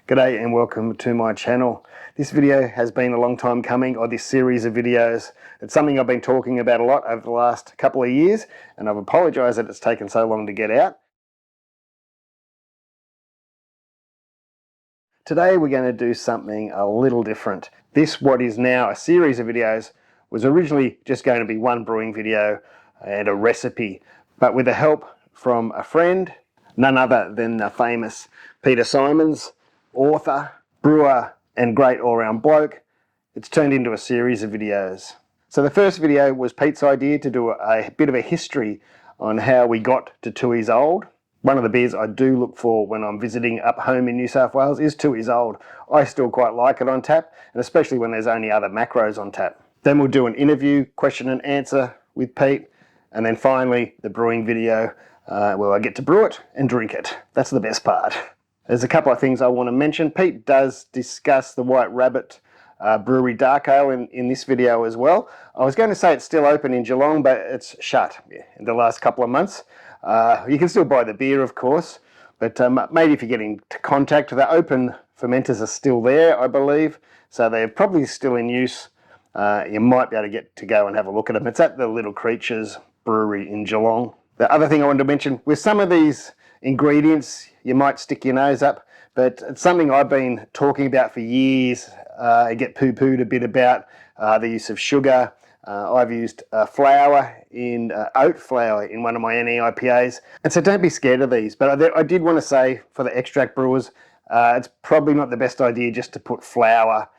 G'day and welcome to my channel. This video has been a long time coming, or this series of videos. It's something I've been talking about a lot over the last couple of years, and I've apologised that it's taken so long to get out. Today we're going to do something a little different. This, what is now a series of videos, was originally just going to be one brewing video and a recipe, but with the help from a friend, none other than the famous Peter Symons, author, brewer and great all-round bloke, it's turned into a series of videos. So the first video was Pete's idea to do a bit of a history on how we got to Tooheys Old. One of the beers I do look for when I'm visiting up home in New South Wales is Tooheys Old. I still quite like it on tap, and especially when there's only other macros on tap. Then we'll do an interview, question and answer with Pete, and then finally the brewing video where I get to brew it and drink it. That's the best part. There's a couple of things I want to mention. Pete does discuss the White Rabbit Brewery Dark Ale in this video as well. I was going to say it's still open in Geelong, but it's shut in the last couple of months. You can still buy the beer, of course, but maybe if you get into contact, the open fermenters are still there, I believe, so they're probably still in use. You might be able to get to go and have a look at them. It's at the Little Creatures Brewery in Geelong. The other thing I wanted to mention, with some of these ingredients, you might stick your nose up, but it's something I've been talking about for years. I get poo-pooed a bit about the use of sugar. I've used flour in oat flour in one of my NEIPAs, and so don't be scared of these. But I did want to say for the extract brewers, it's probably not the best idea just to put flour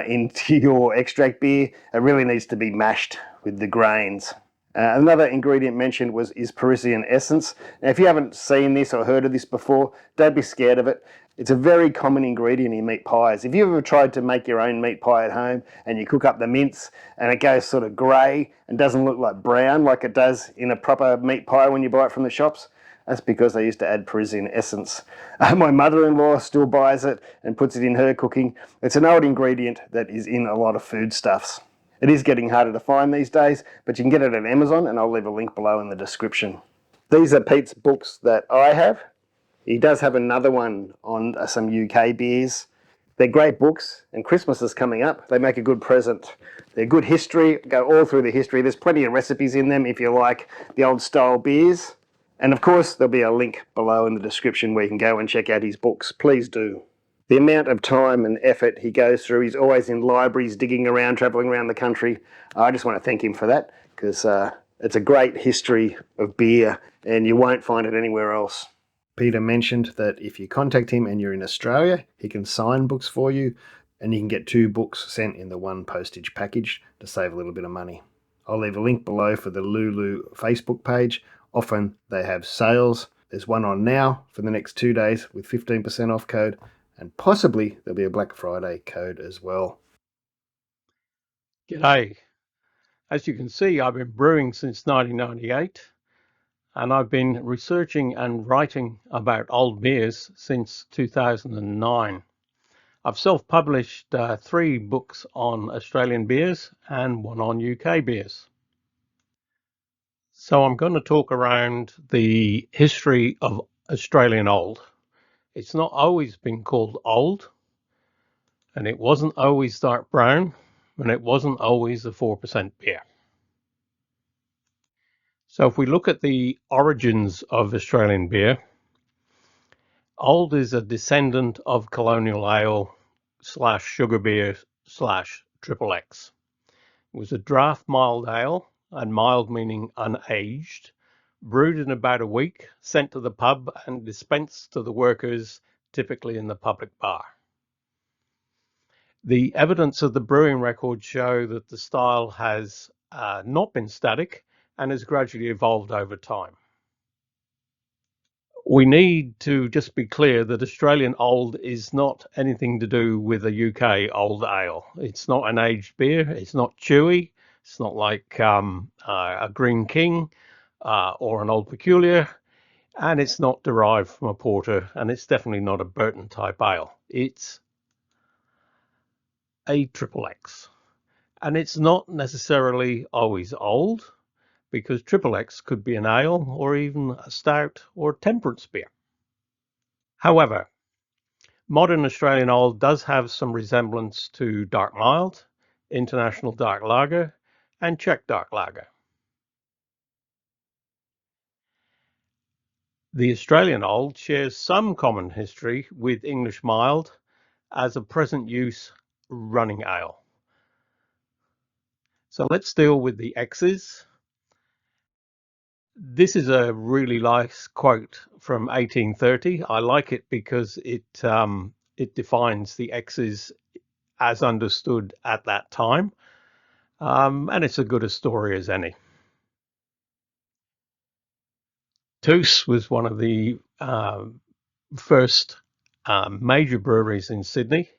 into your extract beer. It really needs to be mashed with the grains. Another ingredient mentioned is Parisian essence. Now, if you haven't seen this or heard of this before, don't be scared of it. It's a very common ingredient in meat pies. If you've ever tried to make your own meat pie at home and you cook up the mince and it goes sort of grey and doesn't look like brown like it does in a proper meat pie when you buy it from the shops, that's because they used to add Parisian essence. My mother-in-law still buys it and puts it in her cooking. It's an old ingredient that is in a lot of foodstuffs. It is getting harder to find these days, but you can get it at Amazon, and I'll leave a link below in the description. These are Pete's books that I have. He does have another one on some UK beers. They're great books, and Christmas is coming up. They make a good present. They're good history, go all through the history. There's plenty of recipes in them if you like the old style beers. And of course, there'll be a link below in the description where you can go and check out his books. Please do. The amount of time and effort he goes through, he's always in libraries, digging around, travelling around the country. I just want to thank him for that, because it's a great history of beer and you won't find it anywhere else. Peter mentioned that if you contact him and you're in Australia, he can sign books for you, and you can get 2 books sent in the one postage package to save a little bit of money. I'll leave a link below for the Lulu Facebook page. Often they have sales. There's one on now for the next 2 days with 15% off code, and possibly there'll be a Black Friday code as well. G'day. As you can see, I've been brewing since 1998, and I've been researching and writing about old beers since 2009. I've self-published 3 books on Australian beers and 1 on UK beers. So I'm going to talk around the history of Australian old. It's not always been called old, and it wasn't always dark brown, and it wasn't always a 4% beer. So if we look at the origins of Australian beer, old is a descendant of colonial ale / sugar beer / triple X. It was a draft mild ale, and mild meaning unaged, brewed in about a week, sent to the pub and dispensed to the workers, typically in the public bar. The evidence of the brewing records show that the style has not been static and has gradually evolved over time. We need to just be clear that Australian old is not anything to do with a UK old ale. It's not an aged beer. It's not chewy. It's not like a Green King or an Old Peculiar. And it's not derived from a porter. And it's definitely not a Burton type ale. It's a triple X. And it's not necessarily always old, because triple X could be an ale or even a stout or temperance beer. However, Modern Australian Old does have some resemblance to Dark Mild, International Dark Lager, and Czech Dark Lager. The Australian Old shares some common history with English Mild as a present use running ale. So let's deal with the X's. This is a really nice quote from 1830. I like it because it defines the X's as understood at that time, and it's as good a story as any. Tooheys was one of the first major breweries in Sydney,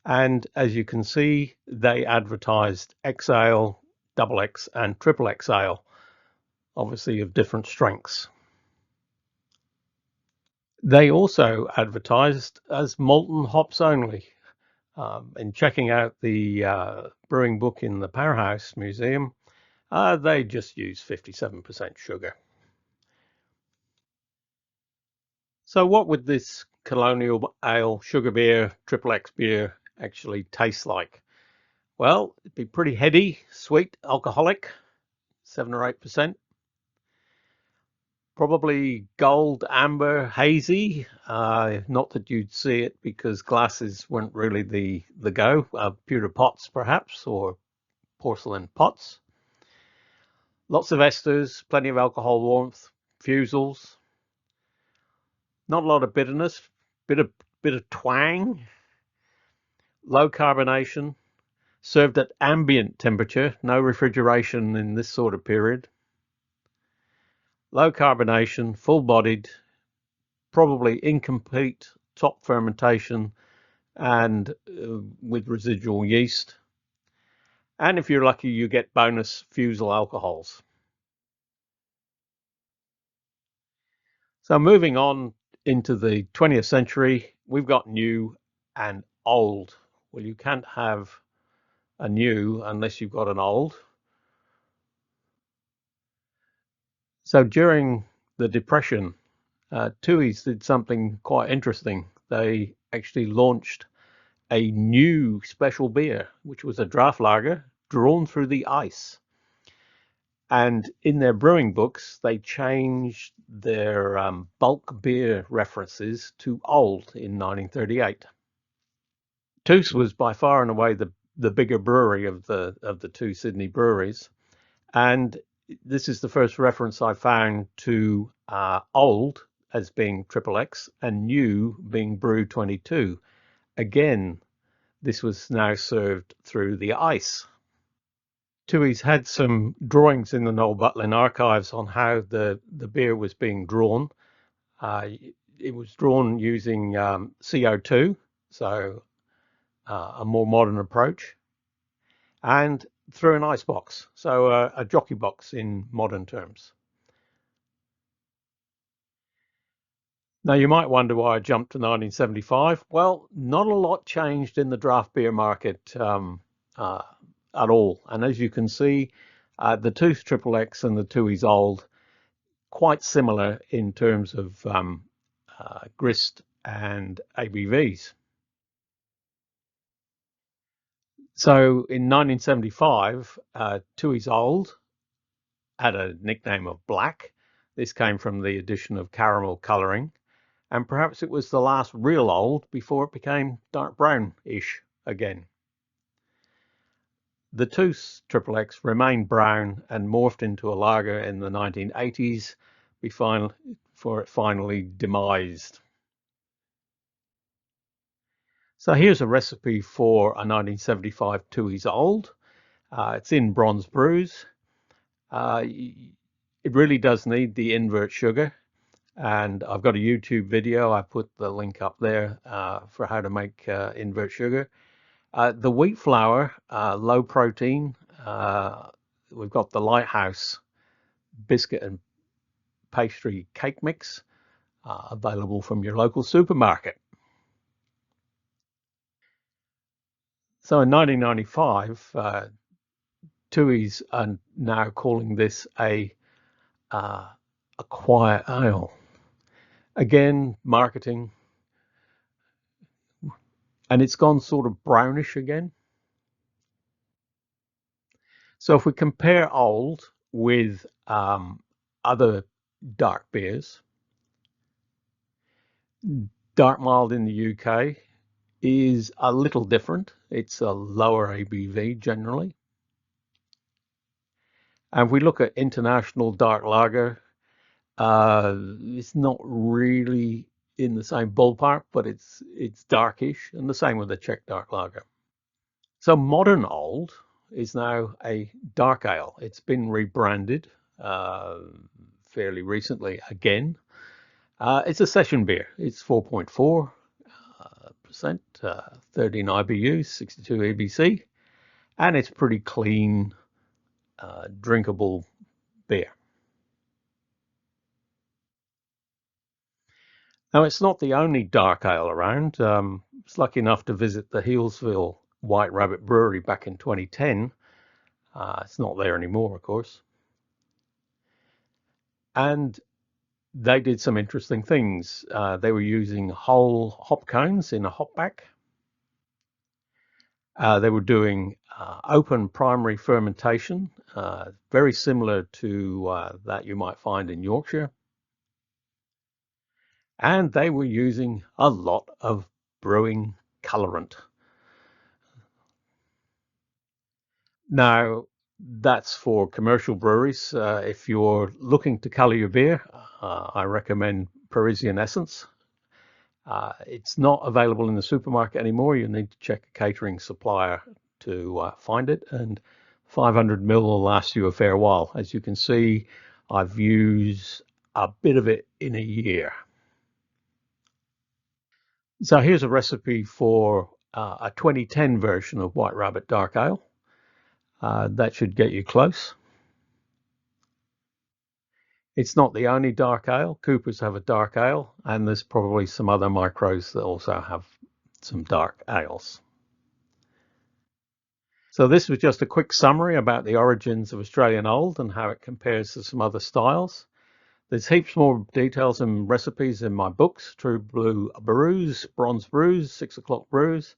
and as you can see, they advertised X Ale, double X, and triple X Ale, obviously of different strengths. They also advertised as molten hops only. In checking out the brewing book in the Powerhouse Museum, they just use 57% sugar. So what would this colonial ale, sugar beer, triple X beer actually taste like? Well, it'd be pretty heady, sweet, alcoholic, 7 or 8%. Probably gold, amber, hazy. Not that you'd see it because glasses weren't really the go. Pewter pots, perhaps, or porcelain pots. Lots of esters, plenty of alcohol warmth, fusels. Not a lot of bitterness, bit of twang. Low carbonation. Served at ambient temperature, no refrigeration in this sort of period. Low carbonation, full-bodied, probably incomplete top fermentation and with residual yeast. And if you're lucky, you get bonus fusel alcohols. So moving on into the 20th century, we've got new and old. Well, you can't have a new unless you've got an old. So during the Depression, Tooheys did something quite interesting. They actually launched a new special beer, which was a draft lager drawn through the ice. And in their brewing books, they changed their bulk beer references to old in 1938. Tooheys was by far and away the bigger brewery of the two Sydney breweries, and this is the first reference I found to old as being triple X and new being Brew 22. Again, this was now served through the ice. Tooheys had some drawings in the Noel Butlin archives on how the beer was being drawn. It was drawn using CO2, so a more modern approach, and through an ice box, so a jockey box in modern terms. Now you might wonder why I jumped to 1975. Well, not a lot changed in the draft beer market at all. And as you can see, the Tooheys Triple X and the Tooheys Old, quite similar in terms of grist and ABVs. So in 1975, Tooheys Old had a nickname of Black. This came from the addition of caramel colouring, and perhaps it was the last real old before it became dark brown-ish again. The Tooheys Triple X remained brown and morphed into a lager in the 1980s before it finally demised. So here's a recipe for a 1975 Tooheys Old. It's in Bronze Brews. It really does need the invert sugar, and I've got a YouTube video. I put the link up there for how to make invert sugar. The wheat flour, low protein. We've got the Lighthouse biscuit and pastry cake mix available from your local supermarket. So in 1995, Tooheys are now calling this a quiet ale. Again, marketing and it's gone sort of brownish again. So if we compare old with other dark beers, dark mild in the UK is a little different. It's a lower ABV generally. And if we look at international dark lager, it's not really in the same ballpark, but it's darkish, and the same with the Czech dark lager. So modern old is now a dark ale. It's been rebranded uh, fairly recently again. It's a session beer. It's 4.4%, 13 IBUs, 62 ABC, and it's pretty clean, drinkable beer. Now, it's not the only dark ale around. I was lucky enough to visit the Healesville White Rabbit Brewery back in 2010. It's not there anymore, of course. And they did some interesting things. They were using whole hop cones in a hop back. They were doing open primary fermentation, very similar to that you might find in Yorkshire. And they were using a lot of brewing colorant. Now, that's for commercial breweries. If you're looking to color your beer, I recommend Parisian Essence. It's not available in the supermarket anymore. You need to check a catering supplier to find it, and 500 ml will last you a fair while. As you can see, I've used a bit of it in a year. So here's a recipe for a 2010 version of White Rabbit Dark Ale. That should get you close. It's not the only dark ale. Coopers have a dark ale, and there's probably some other micros that also have some dark ales. So this was just a quick summary about the origins of Australian Old and how it compares to some other styles. There's heaps more details and recipes in my books, True Blue Brews, Bronze Brews, 6 o'clock brews.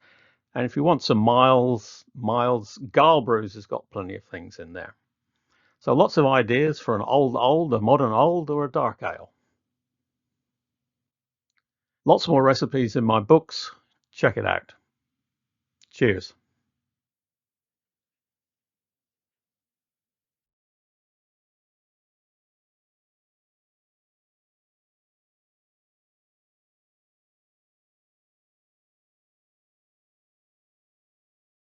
And if you want some miles, Gale Brews has got plenty of things in there. So lots of ideas for an old, a modern old, or a dark ale. Lots more recipes in my books. Check it out. Cheers.